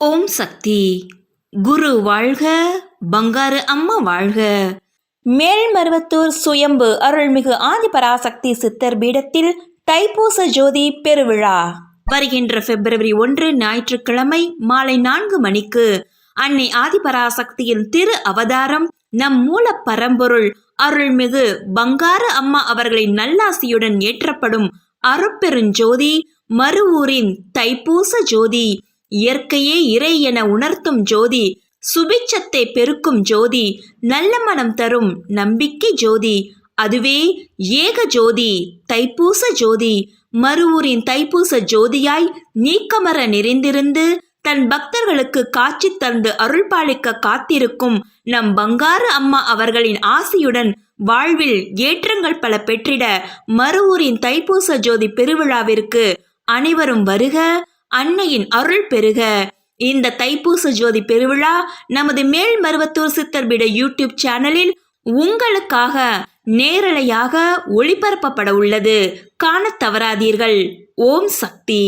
ஓம் சக்தி. குரு வாழ்க, பங்காரு அம்மா வாழ்க. மேல்மருவத்தூர் சுயம்பு அருள்மிகு ஆதிபராசக்தி சித்தர் பீடத்தில் தைப்பூச ஜோதி பெருவிழா வருகின்ற பிப்ரவரி 1 ஞாயிற்றுக்கிழமை மாலை 4 மணிக்கு அன்னை ஆதிபராசக்தியின் திரு அவதாரம் நம் மூல பரம்பொருள் அருள்மிகு பங்காரு அம்மா அவர்களின் நல்லாசியுடன் ஏற்றப்படும் அருட்பெருஞ்சோதி மருவூரின் தைப்பூச ஜோதி, இயற்கையே இறை என உணர்த்தும் ஜோதி, சுபிட்சத்தை பெருக்கும் ஜோதி, நல்ல மனம் தரும் நம்பிக்கை ஜோதி, அதுவே ஏக ஜோதி தைப்பூச ஜோதி. மருவூரின் தைப்பூச ஜோதியாய் நீக்கமர நிறைந்திருந்து தன் பக்தர்களுக்கு காட்சி தந்து அருள்பாலிக்க காத்திருக்கும் நம் பங்காரு அம்மா அவர்களின் ஆசியுடன் வாழ்வில் ஏற்றங்கள் பல பெற்றிட மருவூரின் தைப்பூச ஜோதி பெருவிழாவிற்கு அனைவரும் வருக, அன்னையின் அருள் பெருக. இந்த தைப்பூச ஜோதி பெருவிழா நமது மேல்மருவத்தூர் சித்தர்பீட யூடியூப் சேனலில் உங்களுக்காக நேரலையாக ஒளிபரப்பப்பட உள்ளது. காணத் தவறாதீர்கள். ஓம் சக்தி.